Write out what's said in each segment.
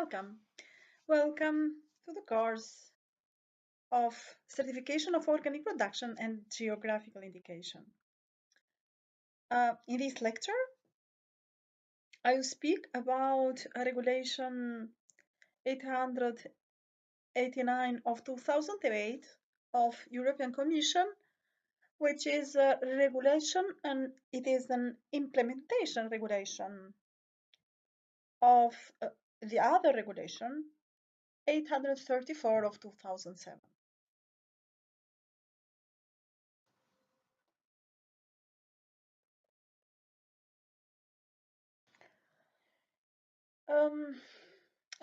welcome. Welcome to the course of Certification of Organic Production and Geographical Indication. In this lecture, I will speak about Regulation 889 of 2008 of European Commission, which is a regulation and it is an implementation regulation of the other regulation 834 of 2007.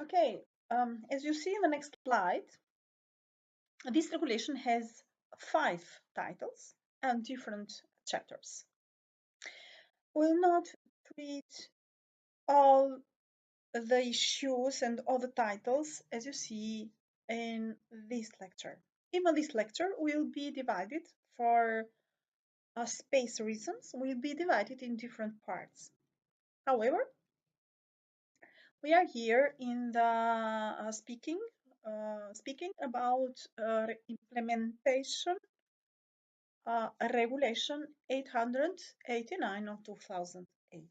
Okay, as you see in the next slide, this regulation has 5 titles and different chapters. We'll not treat all the issues and all the titles as you see in this lecture. Even this lecture will be divided for space reasons, will be divided in different parts. However, we are here in the speaking about implementation regulation 889 of 2008.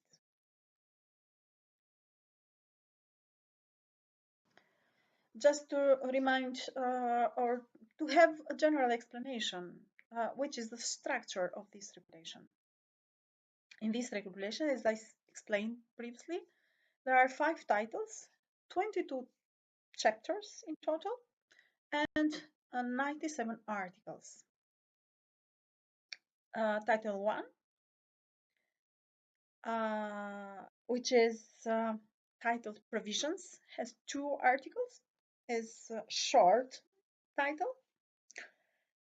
Just to remind or to have a general explanation, which is the structure of this regulation. In this regulation, as I explained previously, there are 5 titles, 22 chapters in total, and 97 articles. Title 1, which is titled Provisions, has 2 articles, is a short title.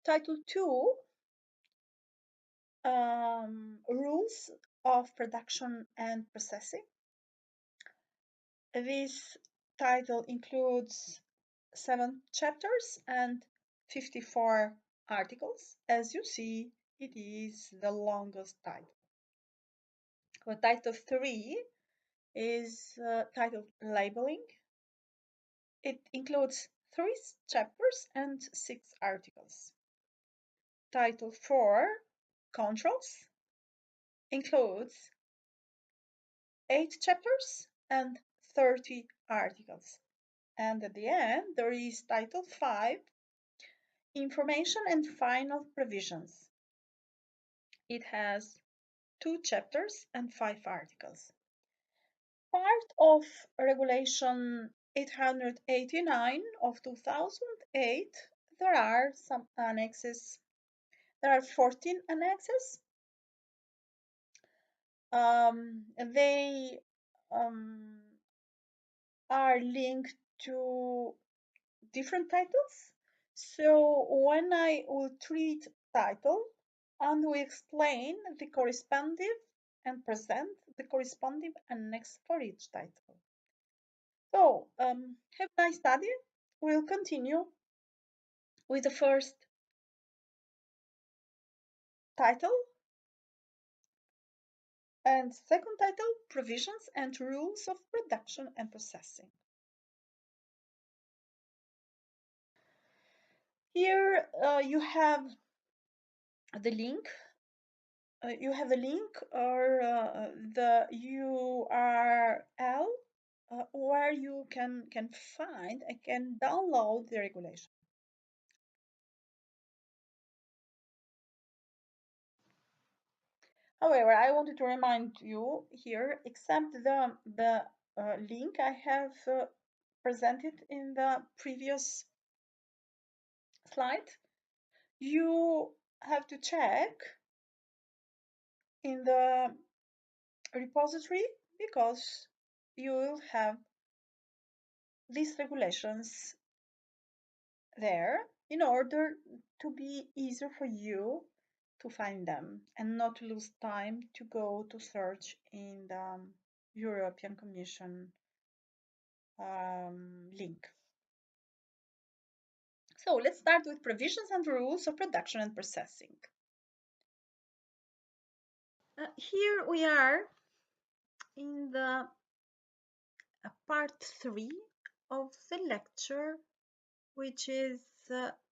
Title 2, Rules of Production and Processing. This title includes 7 chapters and 54 articles. As you see, it is the longest title. Title 3 is titled Labeling. It includes 3 chapters and 6 articles. Title 4, Controls, includes 8 chapters and 30 articles. And at the end, there is Title 5, Information and Final Provisions. It has 2 chapters and 5 articles. Part of Regulation 889 of 2008, there are some annexes. There are 14 annexes. They are linked to different titles. So when I will treat title and we explain the corresponding and present the corresponding annex for each title. So have a nice study. We'll continue with the first title and second title, Provisions and Rules of Production and Processing. Here you have the link. Or the URL where you can find and can download the regulation. However, I wanted to remind you here, except the link I have presented in the previous slide, you have to check in the repository because you will have these regulations there in order to be easier for you to find them and not to lose time to go to search in the European Commission link. So let's start with provisions and rules of production and processing. Here we are in the part 3 of the lecture, which is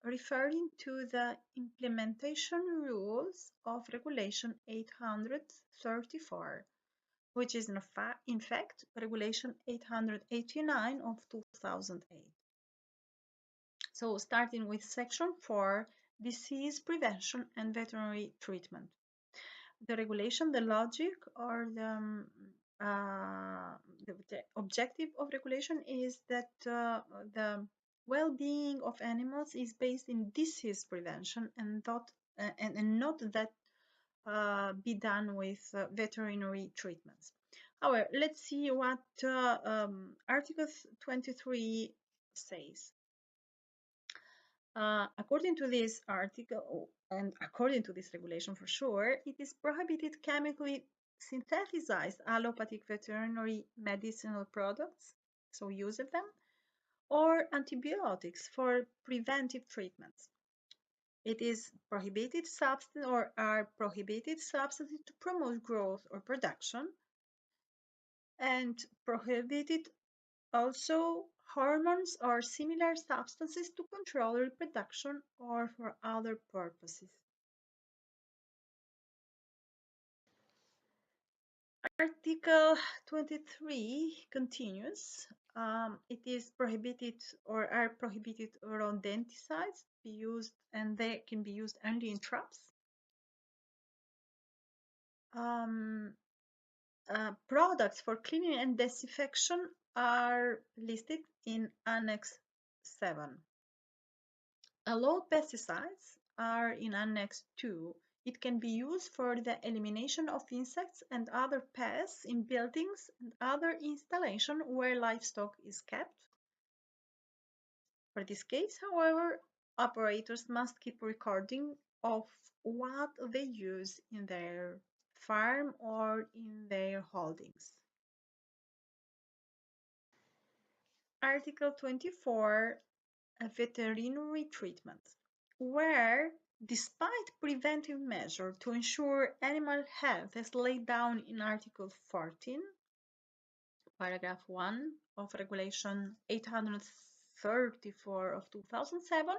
referring to the implementation rules of Regulation 834, which is in fact Regulation 889 of 2008. So starting with Section 4, Disease Prevention and Veterinary Treatment. The regulation, the logic, or the objective of regulation is that the well-being of animals is based in disease prevention and not that be done with veterinary treatments. However, let's see what Article 23 says. According to this article, and according to this regulation for sure, it is prohibited chemically synthesized allopathic veterinary medicinal products, so use of them, or antibiotics for preventive treatments. It is prohibited substance or are prohibited substances to promote growth or production, and prohibited also hormones or similar substances to control reproduction or for other purposes. Article 23 continues. It is prohibited or are prohibited rodenticides to be used, and they can be used only in traps. Products for cleaning and disinfection are listed in Annex 7. Allowed pesticides are in Annex 2. It can be used for the elimination of insects and other pests in buildings and other installation where livestock is kept. For this case, however, operators must keep recording of what they use in their farm or in their holdings. Article 24, veterinary treatment, where despite preventive measures to ensure animal health as laid down in Article 14, paragraph 1 of Regulation 834 of 2007,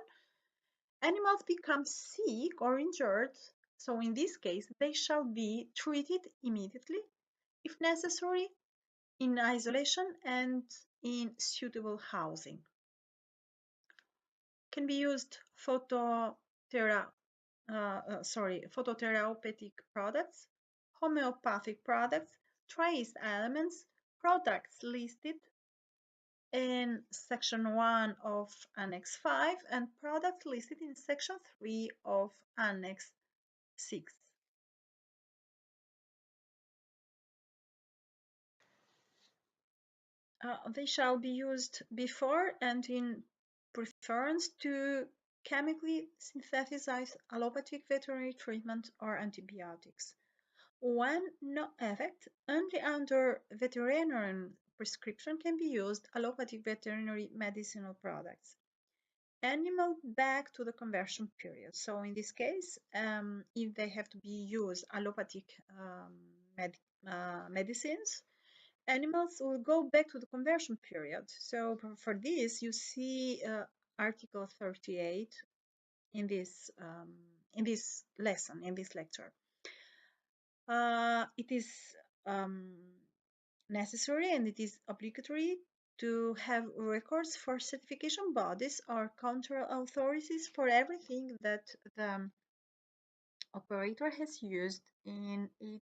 animals become sick or injured, so in this case they shall be treated immediately, if necessary, in isolation and in suitable housing. Can be used phototherapeutic products, homeopathic products, trace elements, products listed in Section 1 of Annex 5, and products listed in Section 3 of Annex 6. They shall be used before and in preference to chemically synthesized allopathic veterinary treatment or antibiotics. When no effect, only under veterinarian prescription can be used allopathic veterinary medicinal products. Animal back to the conversion period. So in this case, if they have to be used allopathic medicines, animals will go back to the conversion period. So for this, you see Article 38 in this lesson, in this lecture. It is necessary and it is obligatory to have records for certification bodies or control authorities for everything that the operator has used in its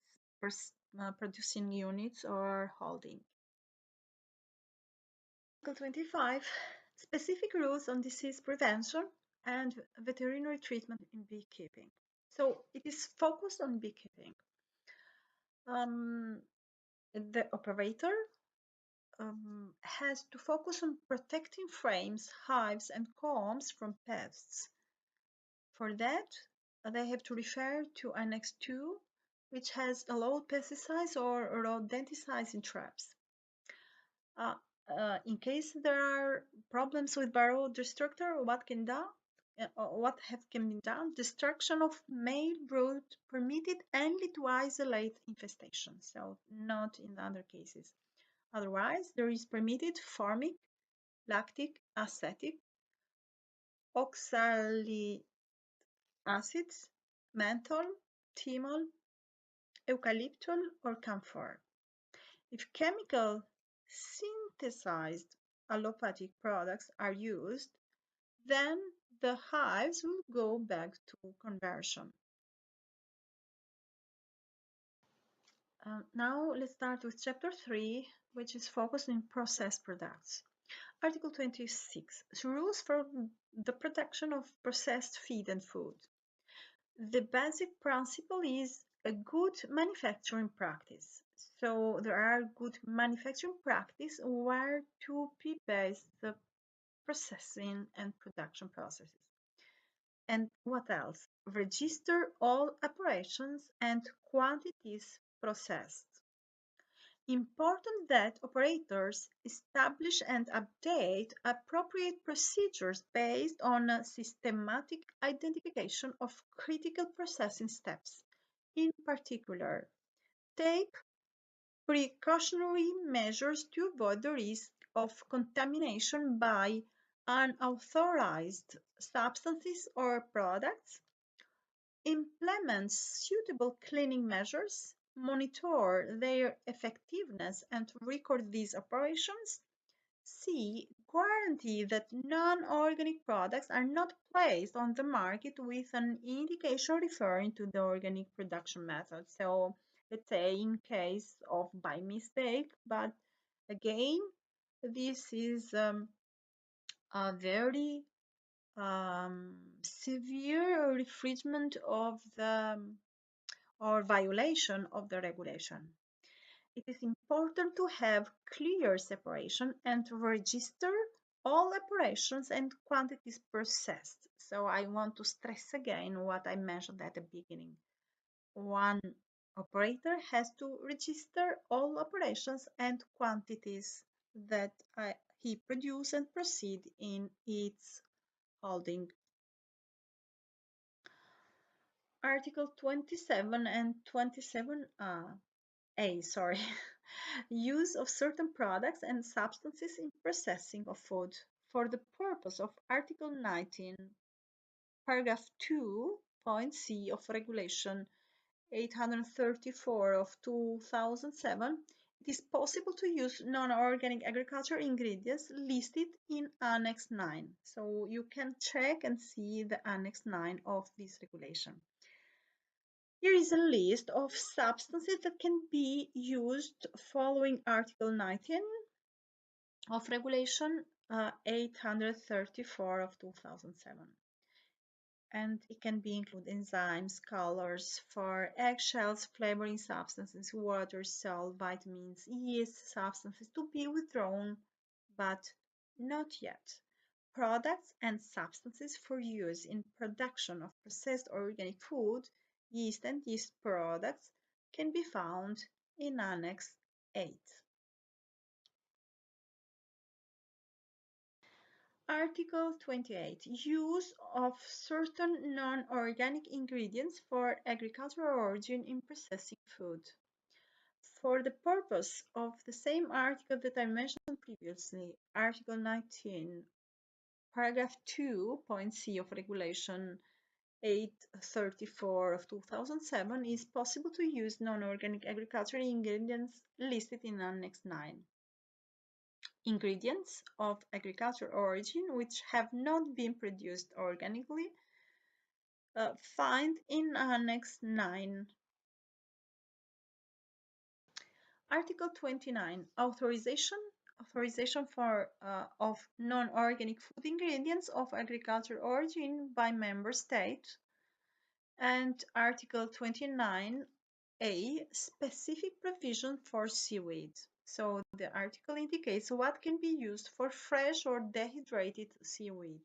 producing units or holding. Article 25, specific rules on disease prevention and veterinary treatment in beekeeping. So it is focused on beekeeping. The operator has to focus on protecting frames, hives, and combs from pests. For that, they have to refer to Annex 2, which has allowed pesticides or rodenticides in traps. In case there are problems with Varroa destructor, what can be done? Destruction of male brood permitted only to isolate infestation, so not in other cases. Otherwise, there is permitted farming lactic, acetic, oxalic acids, menthol, thymol, eucalyptol, or camphor. If chemical synthesized allopathic products are used, then the hives will go back to conversion. Now let's start with chapter 3, which is focused on processed products. Article 26, rules for the production of processed feed and food. The basic principle is a good manufacturing practice. So there are good manufacturing practice where to be based the processing and production processes. And what else? Register all operations and quantities processed. Important that operators establish and update appropriate procedures based on a systematic identification of critical processing steps. In particular, take precautionary measures to avoid the risk of contamination by unauthorized substances or products, implement suitable cleaning measures, monitor their effectiveness and record these operations. C. Guarantee that non-organic products are not placed on the market with an indication referring to the organic production method. So let's say in case of by mistake, but again, this is a very severe infringement of the or violation of the regulation. It is important to have clear separation and register all operations and quantities processed. So I want to stress again what I mentioned at the beginning. One operator has to register all operations and quantities that he produce and proceed in its holding. Article 27 and 27A, sorry. Use of certain products and substances in processing of food for the purpose of Article 19, paragraph 2, point C of Regulation 834 of 2007, it is possible to use non-organic agricultural ingredients listed in Annex 9. So you can check and see the Annex 9 of this regulation. Here is a list of substances that can be used following Article 19 of Regulation 834 of 2007. And it can be include enzymes, colors for eggshells, flavoring substances, water, salt, vitamins, yeast, substances to be withdrawn, but not yet. Products and substances for use in production of processed organic food, yeast and yeast products can be found in Annex 8. Article 28. Use of certain non-organic ingredients for agricultural origin in processing food. For the purpose of the same article that I mentioned previously, Article 19, paragraph 2, point C of Regulation 834 of 2007 is possible to use non-organic agricultural ingredients listed in Annex 9. Ingredients of agricultural origin which have not been produced organically find in Annex 9. Article 29. Authorization for of non-organic food ingredients of agricultural origin by member state. And Article 29A, specific provision for seaweed. So the article indicates what can be used for fresh or dehydrated seaweed.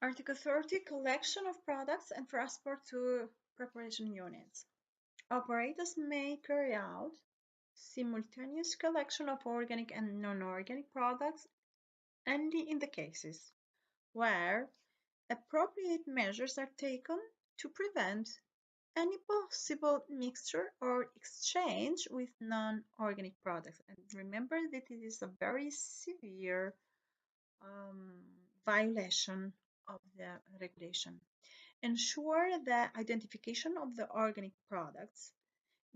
Article 30, collection of products and transport to preparation units. Operators may carry out simultaneous collection of organic and non-organic products only in the cases where appropriate measures are taken to prevent any possible mixture or exchange with non-organic products. And remember that it is a very severe violation of the regulation. Ensure the identification of the organic products.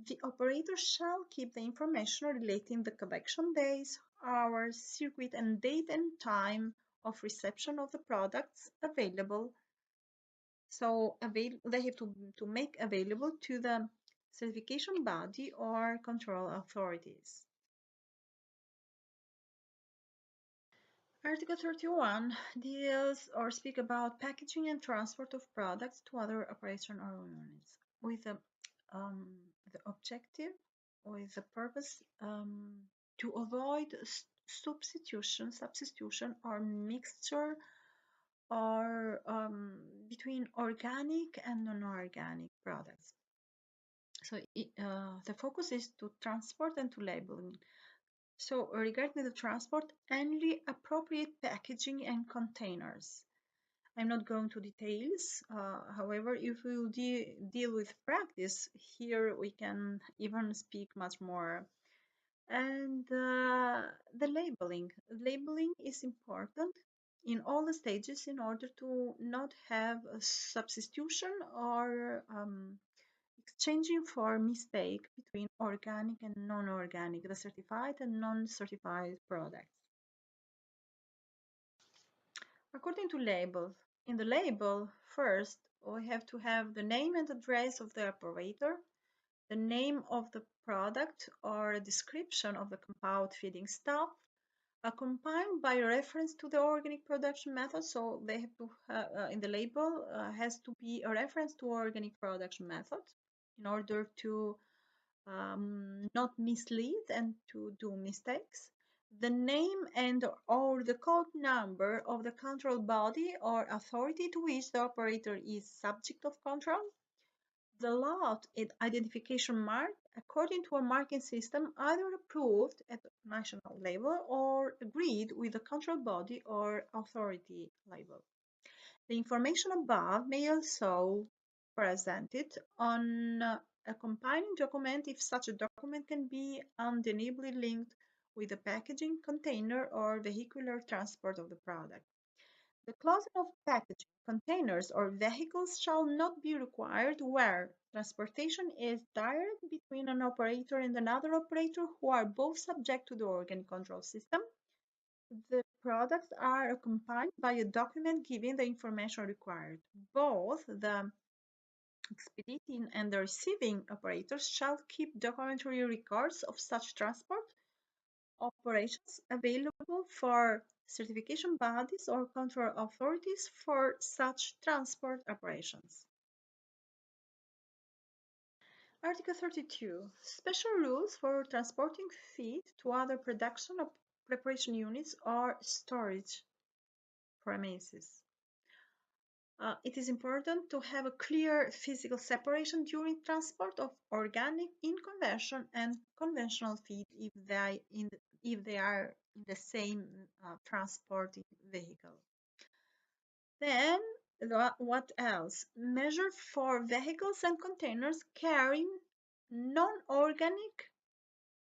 The operator shall keep the information relating the collection days, hours, circuit, and date and time of reception of the products available. So they have to make available to the certification body or control authorities. Article 31 deals or speak about packaging and transport of products to other operation or units with the objective, with the purpose to avoid substitution or mixture or between organic and non-organic products. So the focus is to transport and to labeling. So regarding the transport, only appropriate packaging and containers. I'm not going to details. However, if we will deal with practice, here we can even speak much more. And the labeling. Labeling is important in all the stages in order to not have a substitution or exchanging for mistake between organic and non-organic, the certified and non-certified products. According to labels, in the label, first we have to have the name and address of the operator, the name of the product or a description of the compound feeding stuff, accompanied by reference to the organic production method. So they have to in the label has to be a reference to organic production method in order to not mislead and to do mistakes. The name and or the code number of the control body or authority to which the operator is subject of control. The lot identification mark according to a marking system either approved at national level or agreed with the control body or authority level. The information above may also presented on a compiling document if such a document can be undeniably linked with the packaging, container, or vehicular transport of the product. The closing of packaging, containers, or vehicles shall not be required where transportation is direct between an operator and another operator who are both subject to the organic control system. The products are accompanied by a document giving the information required. Both the expediting and the receiving operators shall keep documentary records of such transport operations available for certification bodies or control authorities for such transport operations. Article 32. Special rules for transporting feed to other production or preparation units or storage premises. It is important to have a clear physical separation during transport of organic in conversion and conventional feed if they are in the same transporting vehicle. Then what else? Measure for vehicles and containers carrying non-organic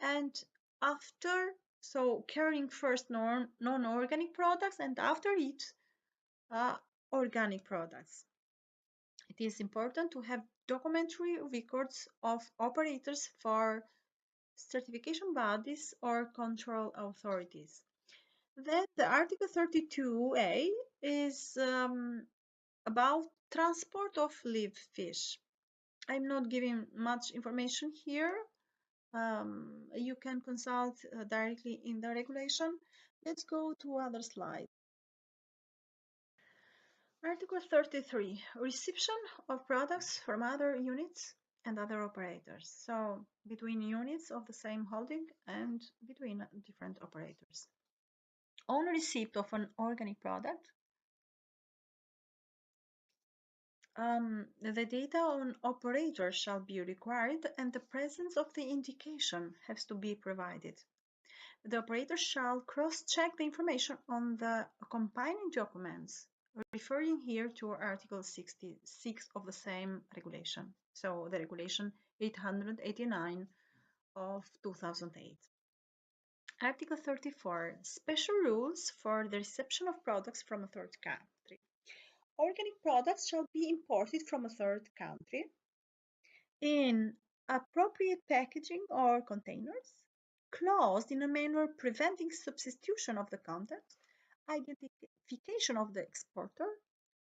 and after, so carrying first non-organic products and after it organic products. It is important to have documentary records of operators for certification bodies or control authorities. Then the Article 32A is about transport of live fish. I'm not giving much information here. You can consult directly in the regulation. Let's go to other slide. Article 33, reception of products from other units and other operators. So between units of the same holding and between different operators. On receipt of an organic product, the data on operator shall be required and the presence of the indication has to be provided. The operator shall cross-check the information on the accompanying documents, referring here to Article 66 of the same regulation. so the regulation 889 of 2008. Article 34, special rules for the reception of products from a third country. Organic products shall be imported from a third country in appropriate packaging or containers, closed in a manner preventing substitution of the content, identification of the exporter,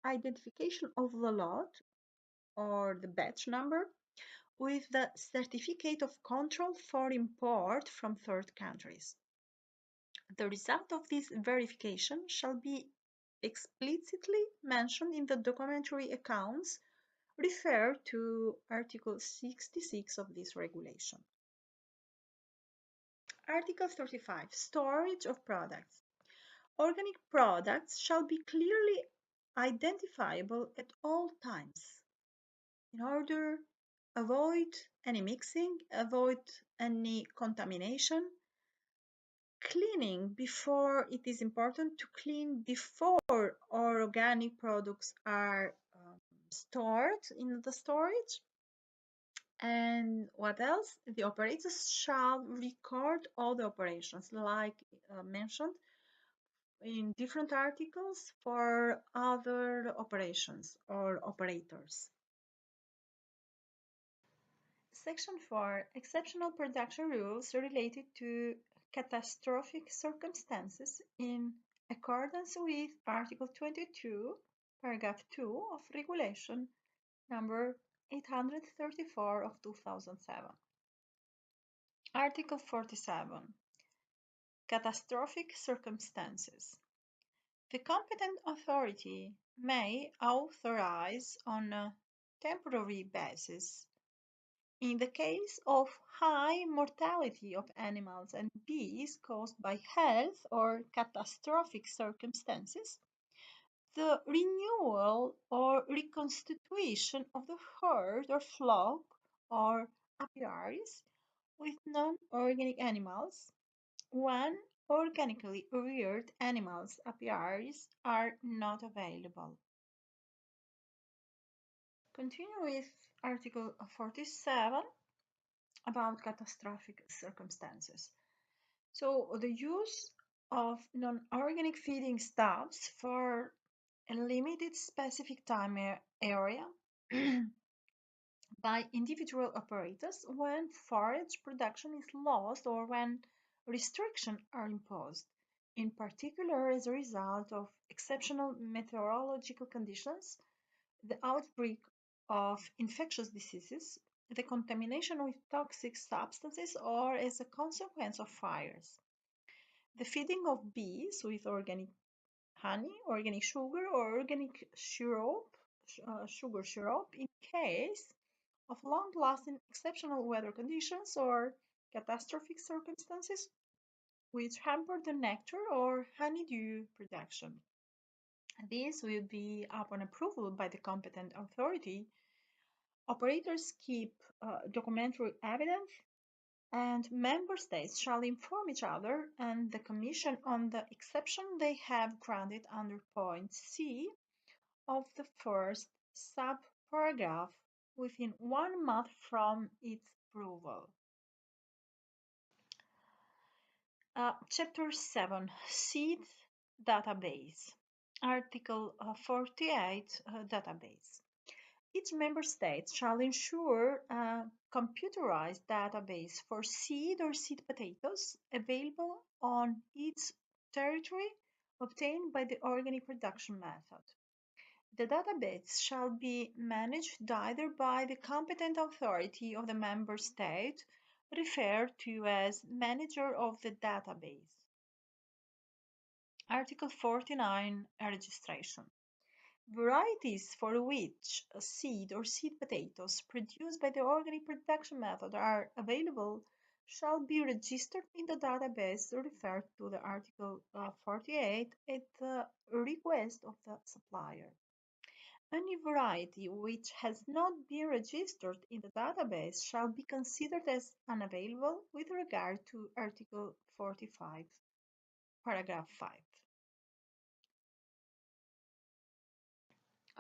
identification of the lot or the batch number, with the certificate of control for import from third countries. The result of this verification shall be explicitly mentioned in the documentary accounts referred to Article 66 of this regulation. Article 35. Storage of products. Organic products shall be clearly identifiable at all times in order to avoid any mixing, avoid any contamination. Cleaning before it is important to clean before organic products are stored in the storage. And what else? The operators shall record all the operations, like mentioned in different articles for other operations or operators. Section 4. Exceptional production rules related to catastrophic circumstances in accordance with Article 22, paragraph 2 of Regulation number 834 of 2007. Article 47. Catastrophic circumstances. The competent authority may authorize on a temporary basis, in the case of high mortality of animals and bees caused by health or catastrophic circumstances, the renewal or reconstitution of the herd or flock or apiaries with non-organic animals when organically reared animals apiaries are not available. Continue with Article 47 about catastrophic circumstances. So the use of non-organic feeding stuffs for a limited specific time area by individual operators when forage production is lost or when restrictions are imposed, in particular as a result of exceptional meteorological conditions, the outbreak of infectious diseases, the contamination with toxic substances, or as a consequence of fires. The feeding of bees with organic honey, organic sugar, or organic syrup, sugar syrup in case of long-lasting exceptional weather conditions or catastrophic circumstances which hamper the nectar or honeydew production. This will be upon approval by the competent authority. Operators keep documentary evidence, and member states shall inform each other and the Commission on the exception they have granted under point C of the first sub-paragraph within 1 month from its approval. Chapter 7. Seed Database. Article 48. Database. Each member state shall ensure a computerized database for seed or seed potatoes available on its territory obtained by the organic production method. The database shall be managed either by the competent authority of the member state referred to as manager of the database. Article 49. Registration. Varieties for which a seed or seed potatoes produced by the organic production method are available shall be registered in the database referred to the Article 48 at the request of the supplier. Any variety which has not been registered in the database shall be considered as unavailable with regard to Article 45, paragraph 5.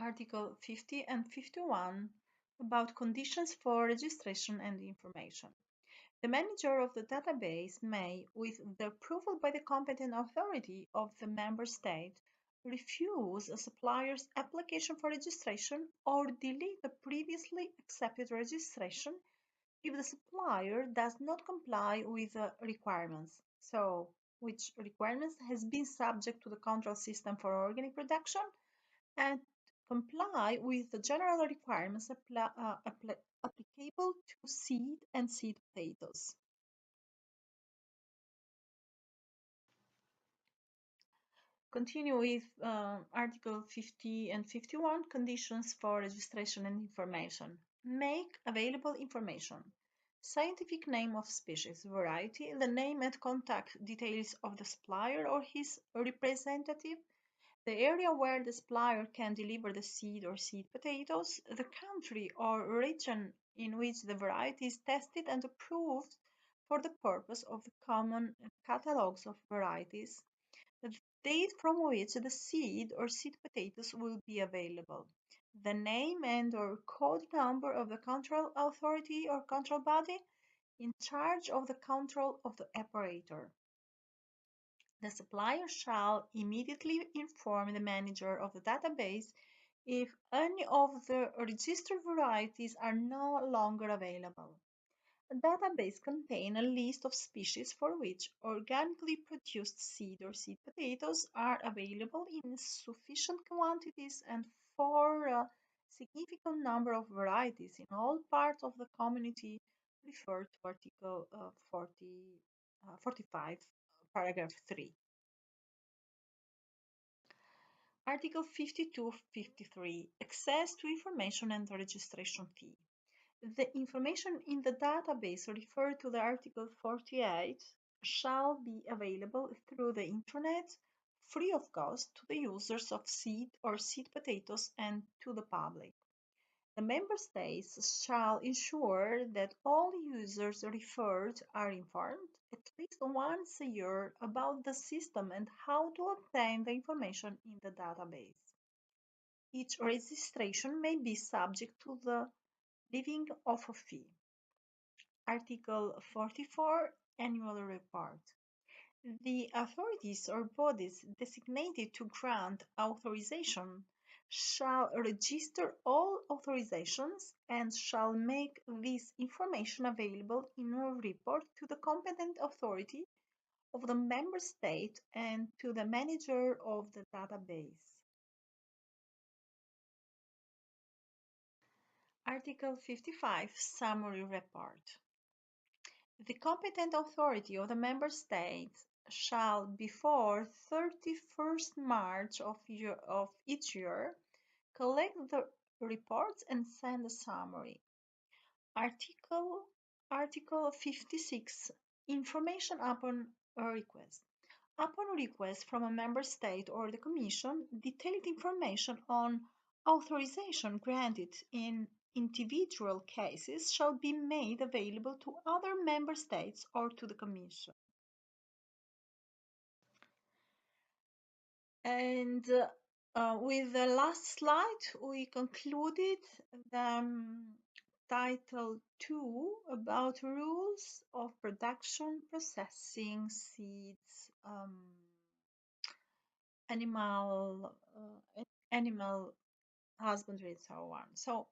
Article 50 and 51 about conditions for registration and information. The manager of the database may, with the approval by the competent authority of the member state, refuse a supplier's application for registration or delete the previously accepted registration if the supplier does not comply with the requirements. So, which requirements has been subject to the control system for organic production and comply with the general requirements applicable to seed and seed potatoes. Continue with Article 50 and 51, conditions for registration and information. Make available information. Scientific name of species, variety, the name and contact details of the supplier or his representative, the area where the supplier can deliver the seed or seed potatoes, the country or region in which the variety is tested and approved for the purpose of the common catalogues of varieties, the date from which the seed or seed potatoes will be available, the name and or code number of the control authority or control body in charge of the control of the operator. The supplier shall immediately inform the manager of the database if any of the registered varieties are no longer available. A database contains a list of species for which organically produced seed or seed potatoes are available in sufficient quantities and for a significant number of varieties in all parts of the community referred to Article 45, paragraph 3. Article 52-53, access to information and registration fee. The information in the database referred to the Article 48 shall be available through the Internet free of cost to the users of seed or seed potatoes and to the public. The member states shall ensure that all users referred are informed at least once a year about the system and how to obtain the information in the database. Each registration may be subject to the levying of a fee. Article 44, Annual Report. The authorities or bodies designated to grant authorization shall register all authorizations and shall make this information available in a report to the competent authority of the member state and to the manager of the database. Article 55, Summary Report. The competent authority of the member state shall, before 31st March of each year, collect the reports and send a summary. Article 56. Information upon a request. Upon request from a member state or the Commission, detailed information on authorization granted in individual cases shall be made available to other member states or to the Commission. And with the last slide, we concluded the Title 2 about rules of production, processing, seeds, animal husbandry, and so on. So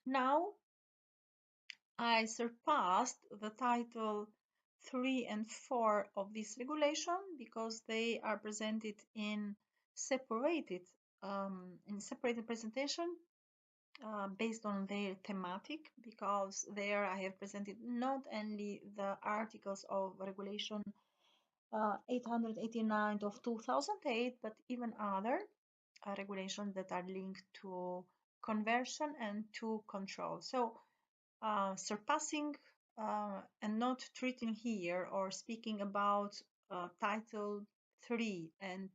now I surpassed the Title 3 and 4 of this regulation because they are presented in separated presentation based on their thematic, because there I have presented not only the articles of regulation 889 of 2008, but even other regulations that are linked to conversion and to control. So surpassing and not treating here or speaking about Title 3 and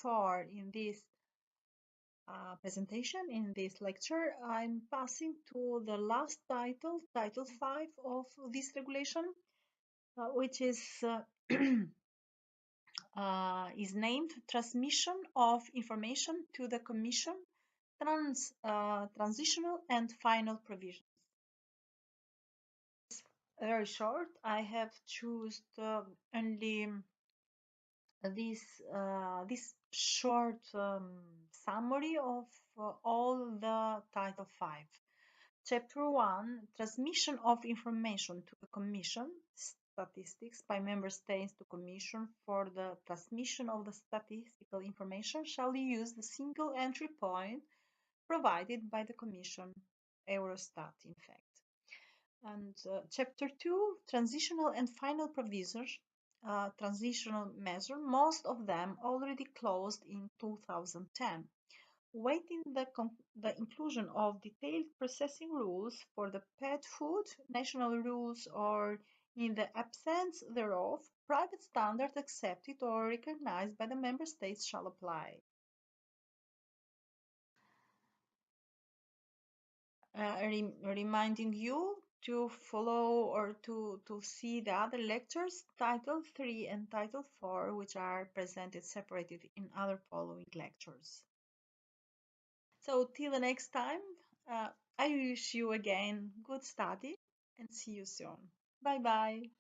4 in this presentation, in this lecture, I'm passing to the last title, Title 5 of this regulation, which is named Transmission of Information to the Commission transitional and final provisions. Very short. I have chosen only this short summary of all the Title 5. Chapter 1, Transmission of Information to the Commission, Statistics by Member States to Commission for the transmission of the statistical information shall use the single entry point provided by the Commission, Eurostat, in fact. And Chapter 2, Transitional and Final Provisions, transitional measure, most of them already closed in 2010. Waiting the inclusion of detailed processing rules for the pet food, national rules, or in the absence thereof, private standards accepted or recognized by the member states shall apply. Reminding you to follow or to see the other lectures, Title 3 and Title 4, which are presented separated in other following lectures. So till the next time, I wish you again good study and see you soon. Bye bye.